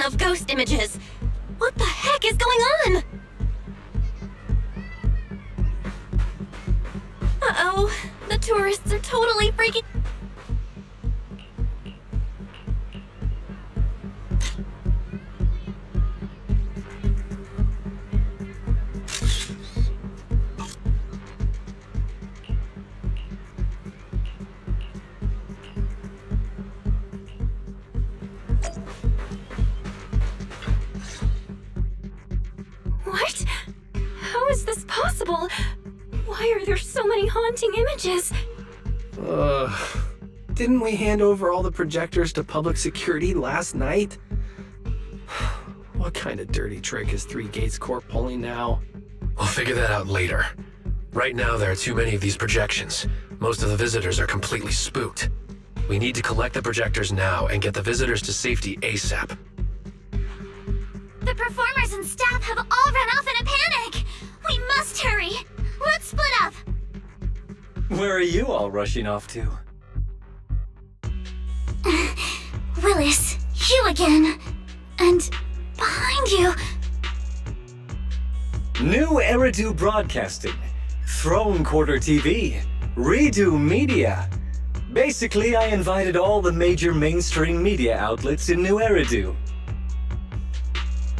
of ghost images. What the heck is going on? Uh-oh, the tourists are totally freaking... What? How is this possible? Why are there so many haunting images? Didn't we hand over all the projectors to public security last night? What kind of dirty trick is Three Gates Corp pulling now? We'll figure that out later. Right now, there are too many of these projections. Most of the visitors are completely spooked. We need to collect the projectors now and get the visitors to safety ASAP. The performers and staff have all run off in a panic! We must hurry! Let's split up! Where are you all rushing off to? Willis, you again. And behind you. New Eridu Broadcasting, Throne Quarter TV, Redo Media. Basically, I invited all the major mainstream media outlets in New Eridu.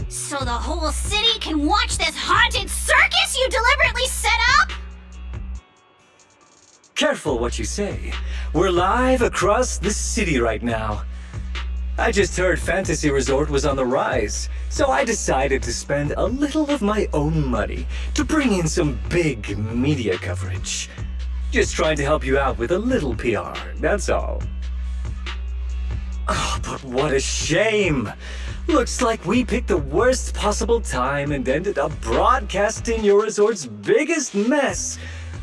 So the whole city can watch this haunted circus you deliberately set up? Careful what you say. We're live across the city right now. I just heard Fantasy Resort was on the rise, so I decided to spend a little of my own money to bring in some big media coverage. Just trying to help you out with a little PR, that's all. Oh, but what a shame! Looks like we picked the worst possible time and ended up broadcasting your resort's biggest mess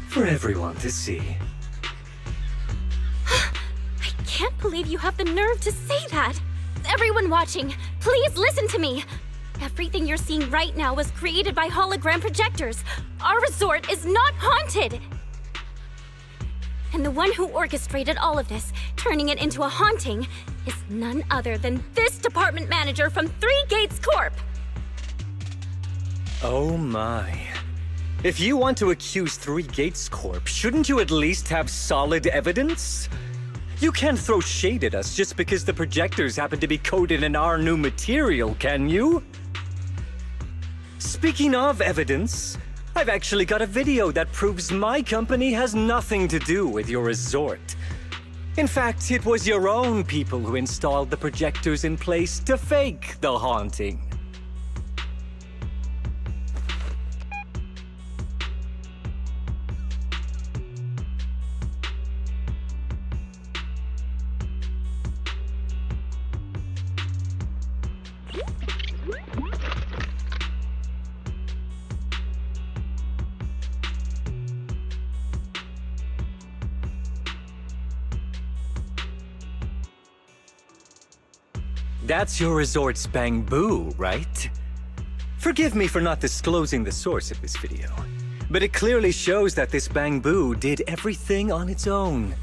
for everyone to see. I can't believe you have the nerve to say that. Everyone watching, please listen to me. Everything you're seeing right now was created by hologram projectors. Our resort is not haunted. And the one who orchestrated all of this, turning it into a haunting, is none other than this department manager from Three Gates Corp. Oh my. If you want to accuse Three Gates Corp, shouldn't you at least have solid evidence? You can't throw shade at us just because the projectors happen to be coated in our new material, can you? Speaking of evidence, I've actually got a video that proves my company has nothing to do with your resort. In fact, it was your own people who installed the projectors in place to fake the haunting. That's your resort's Bang-Boo, right? Forgive me for not disclosing the source of this video, but it clearly shows that this Bang-Boo did everything on its own.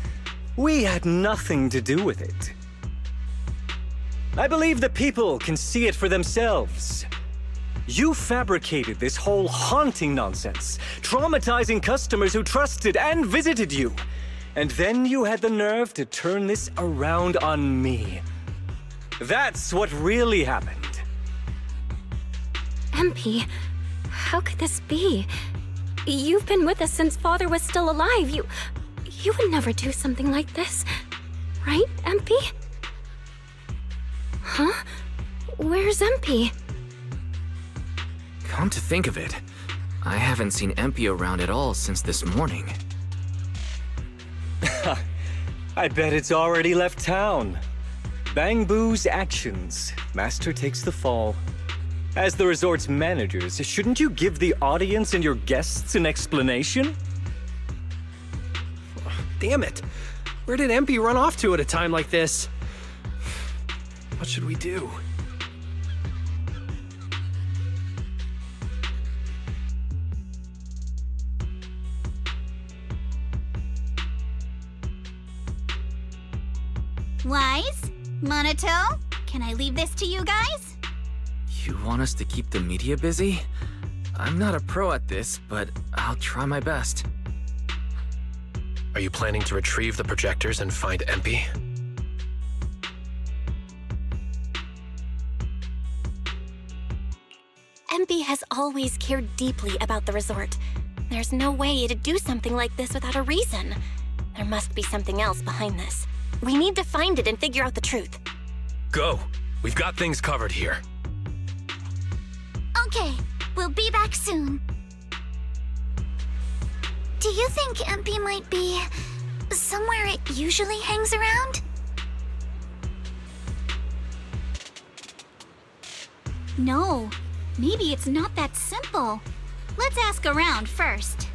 We had nothing to do with it. I believe the people can see it for themselves. You fabricated this whole haunting nonsense, traumatizing customers who trusted and visited you. And then you had the nerve to turn this around on me. That's what really happened. MP, how could this be? You've been with us since Father was still alive. You would never do something like this. Right, MP? Huh? Where's MP? Come to think of it, I haven't seen MP around at all since this morning. I bet it's already left town. Bang-Boo's actions. Master takes the fall. As the resort's managers, shouldn't you give the audience and your guests an explanation? Damn it! Where did MP run off to at a time like this? What should we do? Wise? Monoto? Can I leave this to you guys? You want us to keep the media busy? I'm not a pro at this, but I'll try my best. Are you planning to retrieve the projectors and find Empy? Empy has always cared deeply about the resort. There's no way it'd do something like this without a reason. There must be something else behind this. We need to find it and figure out the truth. Go! We've got things covered here. Okay, we'll be back soon. Do you think Empy might be somewhere it usually hangs around? No, maybe it's not that simple. Let's ask around first.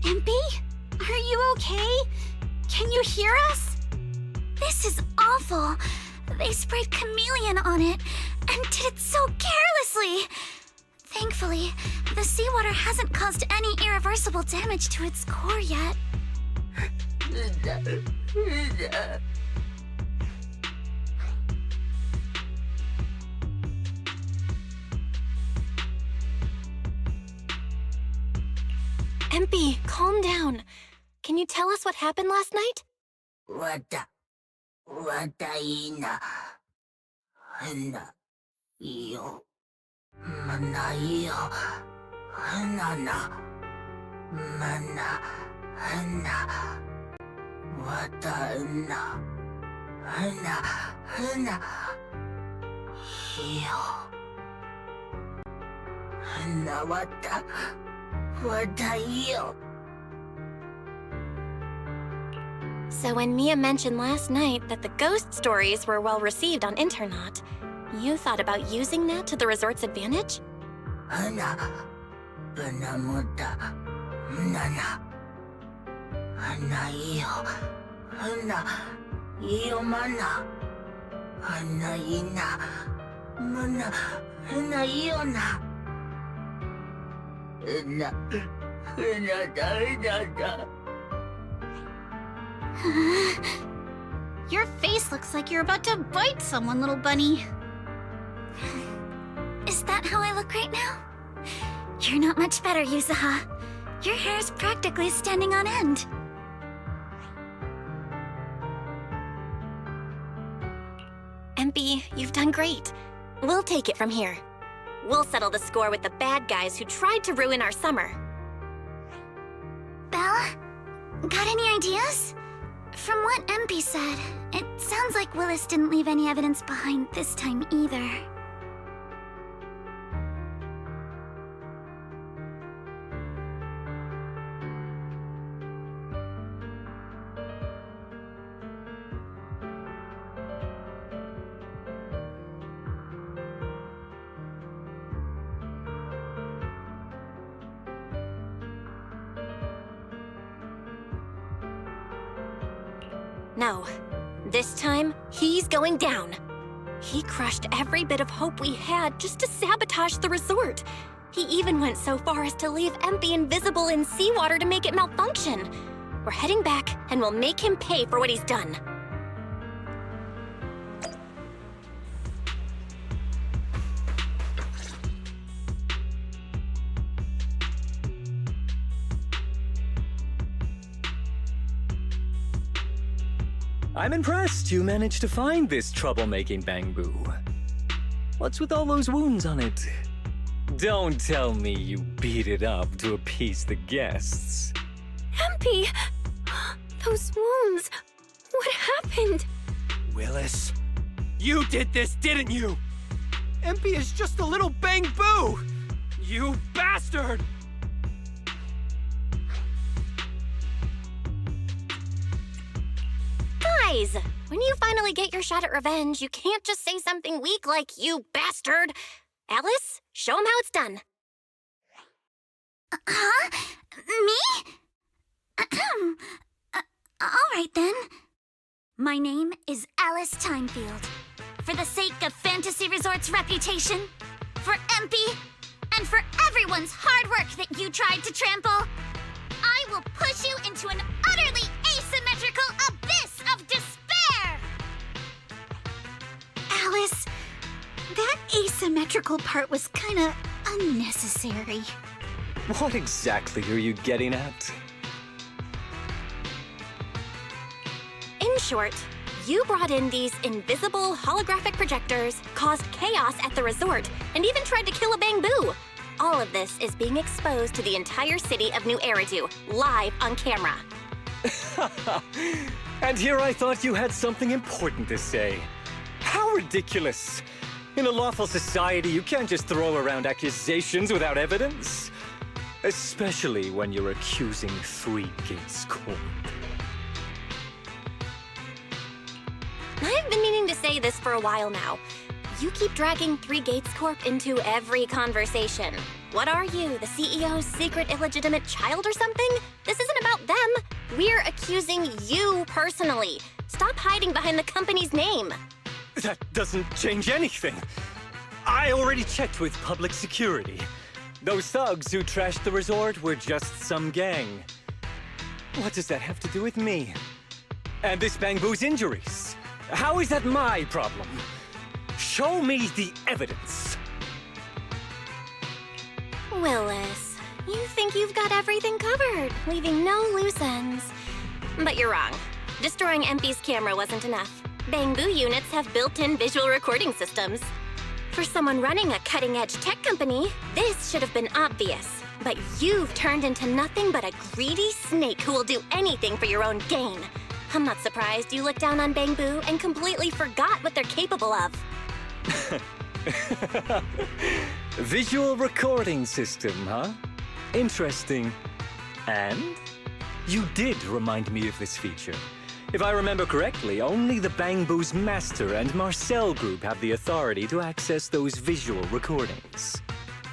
Empy? Are you okay? Can you hear us? This is awful. They sprayed chameleon on it and did it so carelessly. Thankfully, the seawater hasn't caused any irreversible damage to its core yet. Empy, calm down. Can you tell us what happened last night? So when Mia mentioned last night that the ghost stories were well received on Internet, you thought about using that to the resort's advantage? Your face looks like you're about to bite someone, little bunny. Is that how I look right now? You're not much better, Yuzuha. Your hair's practically standing on end. Empy, you've done great. We'll take it from here. We'll settle the score with the bad guys who tried to ruin our summer. Bella? Got any ideas? From what Empy said, it sounds like Willis didn't leave any evidence behind this time either. No. This time, he's going down. He crushed every bit of hope we had just to sabotage the resort. He even went so far as to leave Empy invisible in seawater to make it malfunction. We're heading back, and we'll make him pay for what he's done. I'm impressed you managed to find this troublemaking Bang-Boo. What's with all those wounds on it? Don't tell me you beat it up to appease the guests. MP! Those wounds! What happened? Willis, you did this, didn't you? MP is just a little Bang-Boo! You bastard! Guys, when you finally get your shot at revenge, you can't just say something weak like, you bastard! Alice, show him how it's done. Huh? Me? All right then. My name is Alice Timefield. For the sake of Fantasy Resort's reputation, for MP, and for everyone's hard work that you tried to trample, I will push you into an utterly asymmetrical abyss of despair! Alice, that asymmetrical part was kinda unnecessary. What exactly are you getting at? In short, you brought in these invisible holographic projectors, caused chaos at the resort, and even tried to kill a Bang-Boo. All of this is being exposed to the entire city of New Eridu, live on camera. And here I thought you had something important to say. How ridiculous! In a lawful society, you can't just throw around accusations without evidence. Especially when you're accusing Three Gates Corp. I've been meaning to say this for a while now. You keep dragging Three Gates Corp into every conversation. What are you, the CEO's secret illegitimate child or something? This isn't about them. We're accusing you personally. Stop hiding behind the company's name. That doesn't change anything. I already checked with public security. Those thugs who trashed the resort were just some gang. What does that have to do with me? And this Bang-Boo's injuries? How is that my problem? Show me the evidence. Willis, you think you've got everything covered, leaving no loose ends. But you're wrong. Destroying MP's camera wasn't enough. Bang-Boo units have built-in visual recording systems. For someone running a cutting-edge tech company, this should have been obvious. But you've turned into nothing but a greedy snake who will do anything for your own gain. I'm not surprised you looked down on Bang-Boo and completely forgot what they're capable of. Visual recording system, huh? Interesting. And? You did remind me of this feature. If I remember correctly, only the Bang-Boo's master and Marcel group have the authority to access those visual recordings.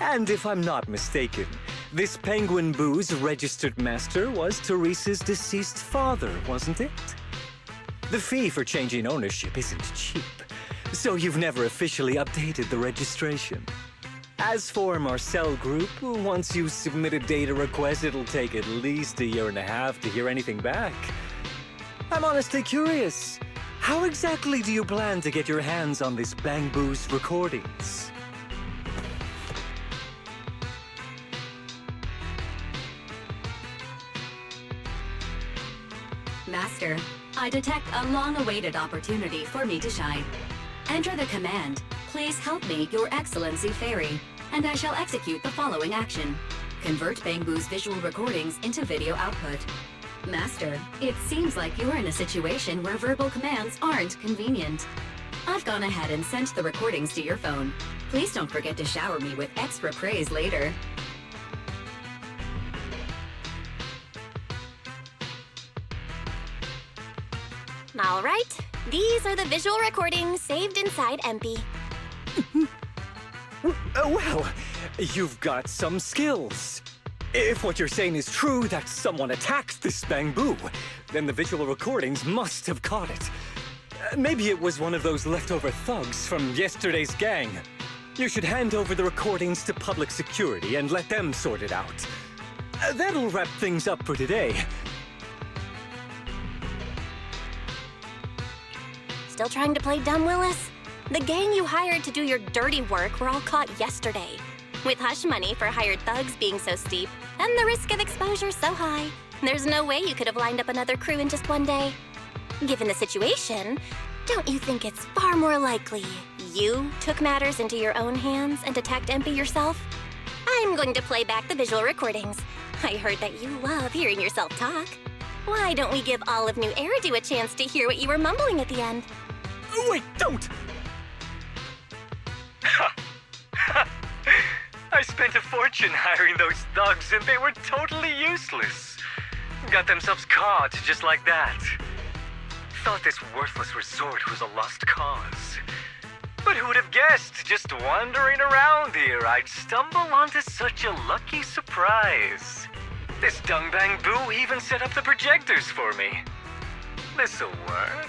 And if I'm not mistaken, this Penguin Boo's registered master was Teresa's deceased father, wasn't it? The fee for changing ownership isn't cheap, so you've never officially updated the registration. As for Marcel Group, once you submit a data request, it'll take at least 1.5 years to hear anything back. I'm honestly curious. How exactly do you plan to get your hands on this Bang-Boo's recordings? Master, I detect a long-awaited opportunity for me to shine. Enter the command, "Please help me, Your Excellency Fairy," and I shall execute the following action. Convert Bang-Boo's visual recordings into video output. Master, it seems like you're in a situation where verbal commands aren't convenient. I've gone ahead and sent the recordings to your phone. Please don't forget to shower me with extra praise later. All right, these are the visual recordings saved inside MP. Well, you've got some skills. If what you're saying is true, that someone attacked this Bang-Boo, then the visual recordings must have caught it. Maybe it was one of those leftover thugs from yesterday's gang. You should hand over the recordings to public security and let them sort it out. That'll wrap things up for today. Still trying to play dumb, Willis? The gang you hired to do your dirty work were all caught yesterday. With hush money for hired thugs being so steep, and the risk of exposure so high, there's no way you could have lined up another crew in just one day. Given the situation, don't you think it's far more likely you took matters into your own hands and attacked MP yourself? I'm going to play back the visual recordings. I heard that you love hearing yourself talk. Why don't we give all of New Eridu a chance to hear what you were mumbling at the end? Wait, don't! I spent a fortune hiring those thugs and they were totally useless. Got themselves caught just like that. Thought this worthless resort was a lost cause. But who would have guessed, just wandering around here, I'd stumble onto such a lucky surprise. This Dungbang Boo even set up the projectors for me. This'll work.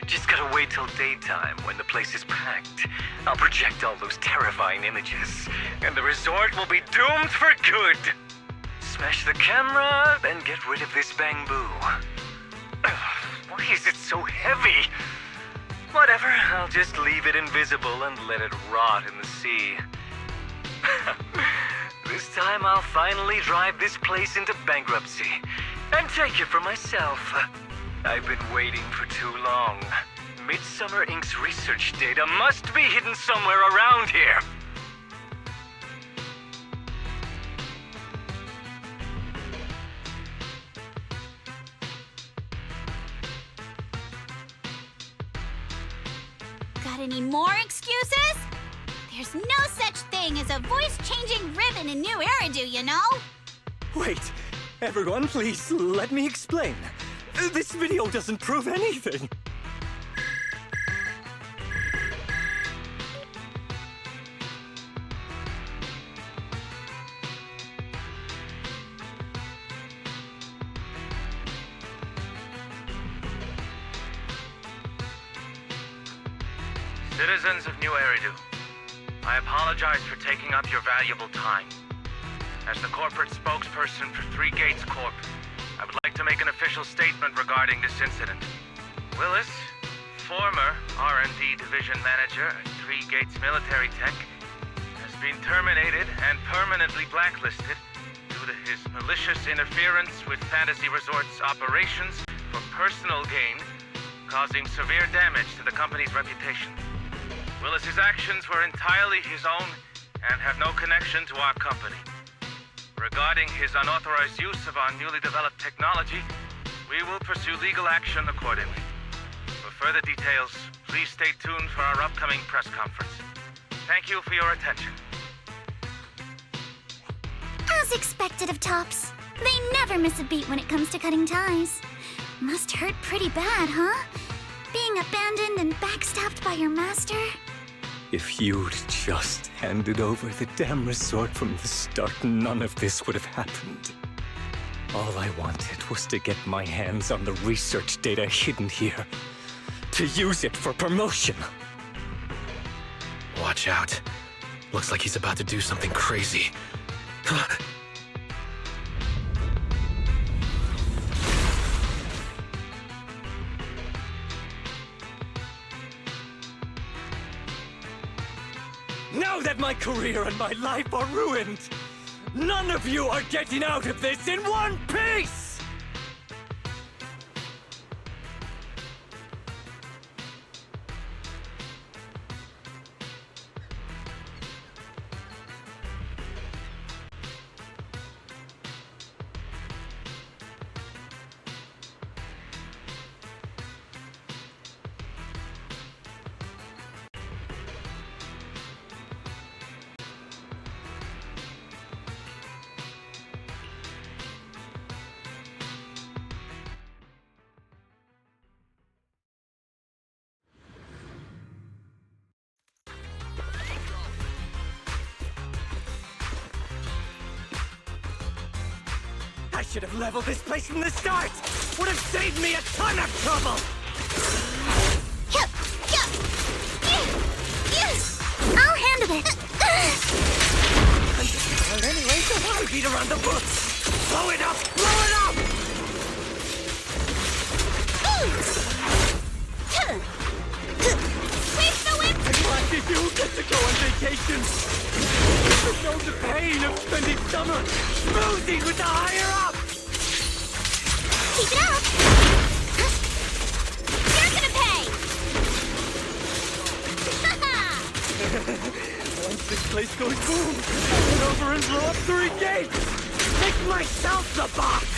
Just gotta wait till daytime when the place is packed. I'll project all those terrifying images, and the resort will be doomed for good. Smash the camera, then get rid of this Bang Boo. Why is it so heavy? Whatever, I'll just leave it invisible and let it rot in the sea. This time I'll finally drive this place into bankruptcy and take it for myself. I've been waiting for too long. Midsummer Inc.'s research data must be hidden somewhere around here. Got any more excuses? There's no such thing as a voice-changing ribbon in New Eridu, you know? Wait, everyone, please let me explain. This video doesn't prove anything. Citizens of New Eridu, I apologize for taking up your valuable time. As the corporate spokesperson for Three Gates Corp., I would like to make an official statement regarding this incident. Willis, former R&D division manager at Three Gates Military Tech, has been terminated and permanently blacklisted due to his malicious interference with Fantasy Resort's operations for personal gain, causing severe damage to the company's reputation. Willis's actions were entirely his own and have no connection to our company. Regarding his unauthorized use of our newly developed technology, we will pursue legal action accordingly. For further details, please stay tuned for our upcoming press conference. Thank you for your attention. As expected of Tops, they never miss a beat when it comes to cutting ties. Must hurt pretty bad, huh? Being abandoned and backstabbed by your master? If you'd just handed over the damn resort from the start, none of this would have happened. All I wanted was to get my hands on the research data hidden here, to use it for promotion. Watch out. Looks like he's about to do something crazy. Now that my career and my life are ruined, none of you are getting out of this in one piece! I should have leveled this place from the start! Would have saved me a ton of trouble! I'll handle it! Well, anyway, so why beat around the bush? Blow it up! Blow it up! Sweep the whip! And why did you get to go on vacation? You've known the pain of spending summer schmoozing with the higher-ups! Keep it up! Once this place goes boom, I'll head over and blow up 3 gates! Make myself the boss!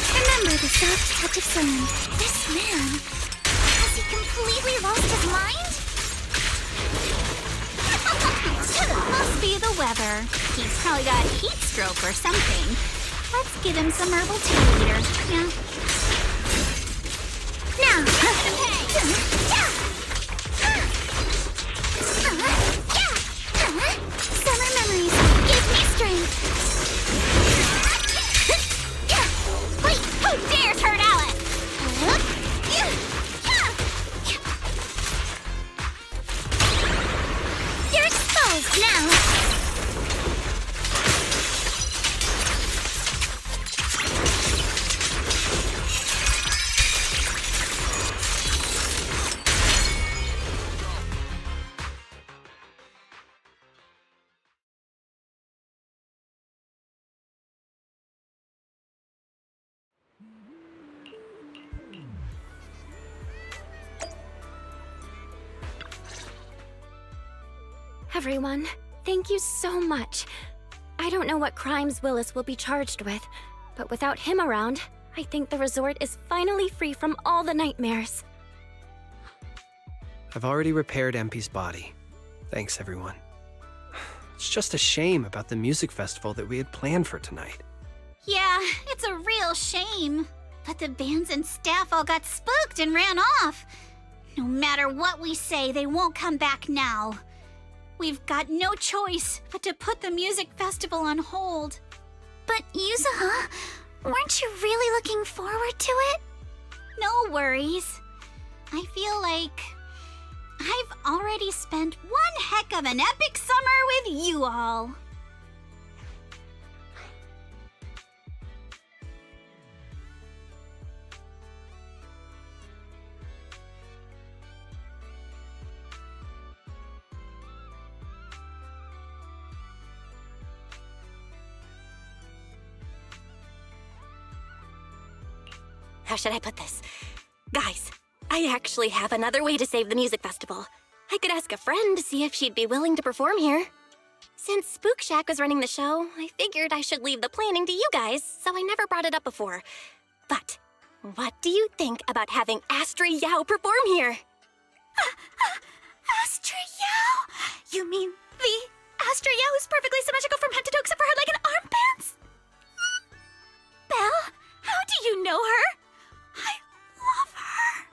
Remember the soft touch of sand. This man, has he completely lost his mind? Must be the weather. He's probably got heat stroke or something. Let's give him some herbal tea later. Yeah. Now! Summer memories give me strength. Wait, who dares hurt Alice? You're exposed now. Everyone, thank you so much. I don't know what crimes Willis will be charged with, but without him around, I think the resort is finally free from all the nightmares. I've already repaired MP's body. Thanks, everyone. It's just a shame about the music festival that we had planned for tonight. Yeah, it's a real shame. But the bands and staff all got spooked and ran off. No matter what we say, they won't come back now. We've got no choice but to put the music festival on hold. But Yuzuha, weren't you really looking forward to it? No worries. I feel like I've already spent one heck of an epic summer with you all. How should I put this? Guys, I actually have another way to save the music festival. I could ask a friend to see if she'd be willing to perform here. Since Spook Shack was running the show, I figured I should leave the planning to you guys, so I never brought it up before. But what do you think about having Astra Yao perform here? Astra Yao? You mean the Astra Yao who's perfectly symmetrical from head to toe except for her leg and armbands? Belle, how do you know her? I love her.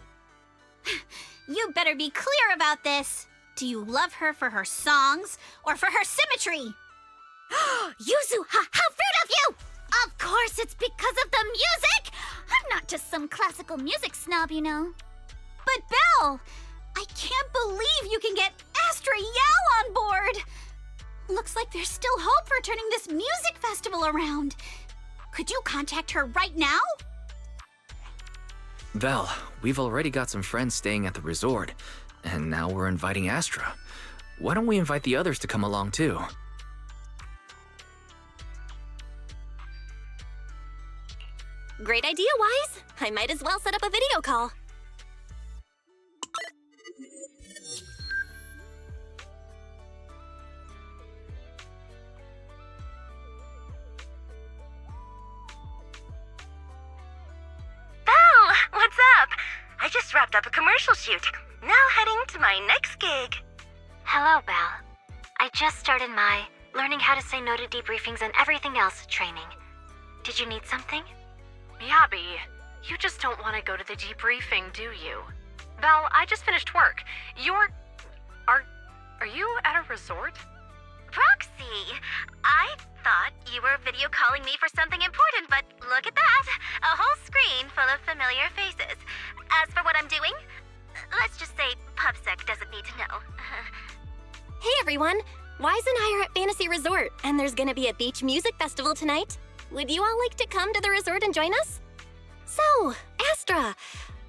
You better be clear about this. Do you love her for her songs or for her symmetry? Yuzuha, how rude of you! Of course it's because of the music! I'm not just some classical music snob, you know. But Belle, I can't believe you can get Astra Yao on board. Looks like there's still hope for turning this music festival around. Could you contact her right now? Val, we've already got some friends staying at the resort, and now we're inviting Astra. Why don't we invite the others to come along too? Great idea, Wise. I might as well set up a video call. What's up? I just wrapped up a commercial shoot. Now heading to my next gig. Hello, Belle. I just started my learning how to say no to debriefings and everything else training. Did you need something? Yabi, you just don't want to go to the debriefing, do you? Belle, I just finished work. Are you at a resort? Roxy, I thought you were video calling me for something important, but look at that. A whole screen full of familiar faces. As for what I'm doing, let's just say PubSec doesn't need to know. Hey everyone! Wise and I are at Fantasy Resort, and there's gonna be a beach music festival tonight. Would you all like to come to the resort and join us? So, Astra,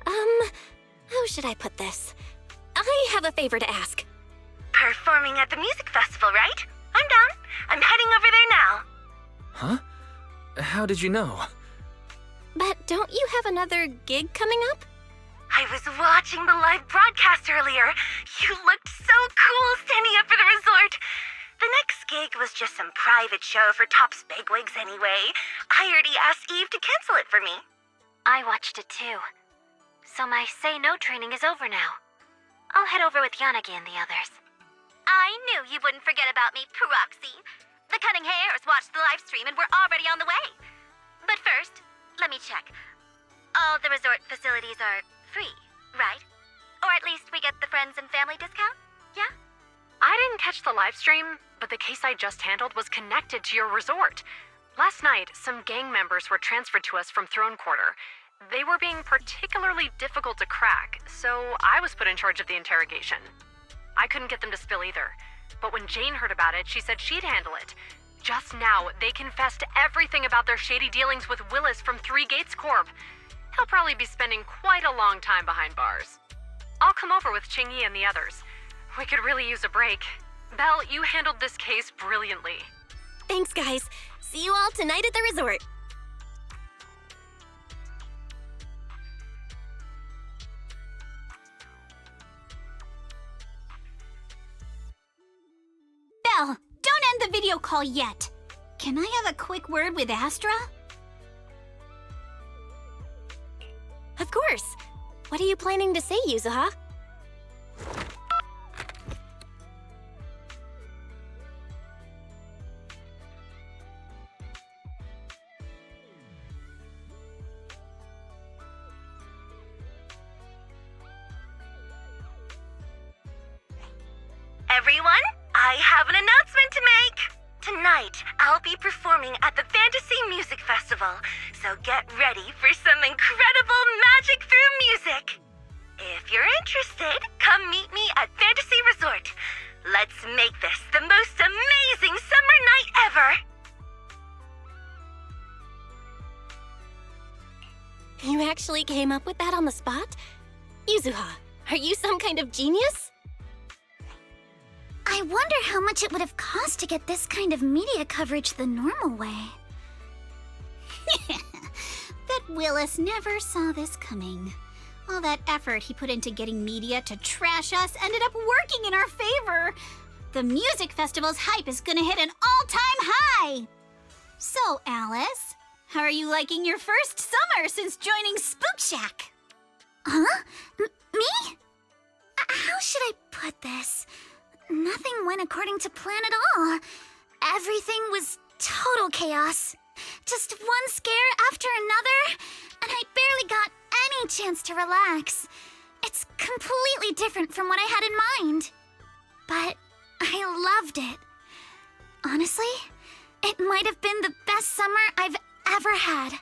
how should I put this? I have a favor to ask. Performing at the music festival, right? I'm down. I'm heading over there now. Huh? How did you know? But don't you have another gig coming up? I I was watching the live broadcast earlier. You looked so cool standing up for the resort. The next gig was just some private show for top bigwigs anyway. I already asked Eve to cancel it for me. I watched it too. So my say no training is over now. I'll head over with Yanagi and the others. I knew you wouldn't forget about me, Proxy. The Cunning Hares watched the live stream and we're already on the way. But first, let me check. All the resort facilities are free, right? Or at least we get the friends and family discount? Yeah? I didn't catch the live stream, but the case I just handled was connected to your resort. Last night, some gang members were transferred to us from Throne Quarter. They were being particularly difficult to crack, so I was put in charge of the interrogation. I couldn't get them to spill either, but when Jane heard about it, she said she'd handle it. Just now, they confessed everything about their shady dealings with Willis from Three Gates Corp. He'll probably be spending quite a long time behind bars. I'll come over with Qingyi and the others. We could really use a break. Belle, you handled this case brilliantly. Thanks, guys. See you all tonight at the resort. Belle, don't end the video call yet. Can I have a quick word with Astra? Of course. What are you planning to say, Yuzuha? Everyone, I have an announcement to make. Tonight, I'll be performing at the Fantasy Music Festival, so get ready for some incredible magic through music. If you're interested, come meet me at Fantasy Resort. Let's make this the most amazing summer night ever. You actually came up with that on the spot? Yuzuha, are you some kind of genius? I wonder how much it would have cost to get this kind of media coverage the normal way. Bet Willis never saw this coming. All that effort he put into getting media to trash us ended up working in our favor. The music festival's hype is gonna hit an all-time high. So, Alice, how are you liking your first summer since joining Spook Shack? Huh? Me? How should I put this? Nothing went according to plan at all. Everything was total chaos. Just one scare after another, and I barely got any chance to relax. It's completely different from what I had in mind. But I loved it. Honestly, it might have been the best summer I've ever had.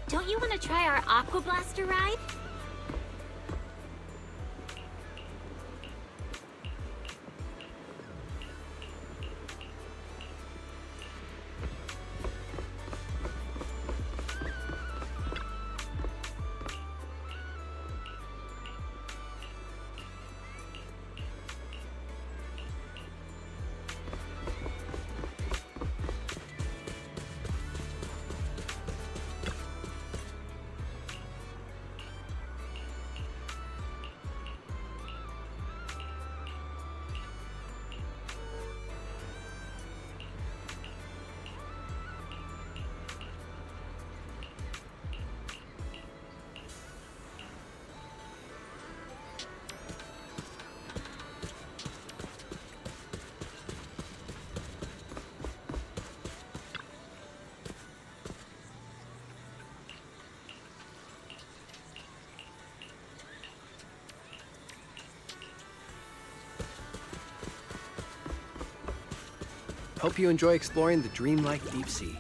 Don't you want to try our Aqua Blaster ride? Hope you enjoy exploring the dreamlike deep sea.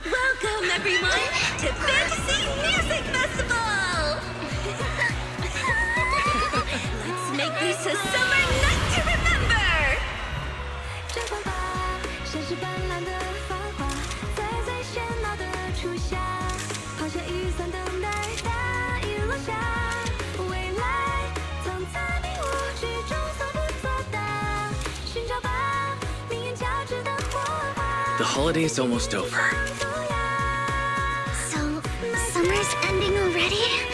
Welcome, everyone, to Fantasy Music Festival! Let's make this a summer night to remember! 绽放吧，闪闪斑斓的繁华，在最喧闹的初夏，抛下雨伞等待大雨落下，未来藏在迷雾之中所不作答，寻找吧，命运交织的火花。 The holiday is almost over. So, summer's ending already?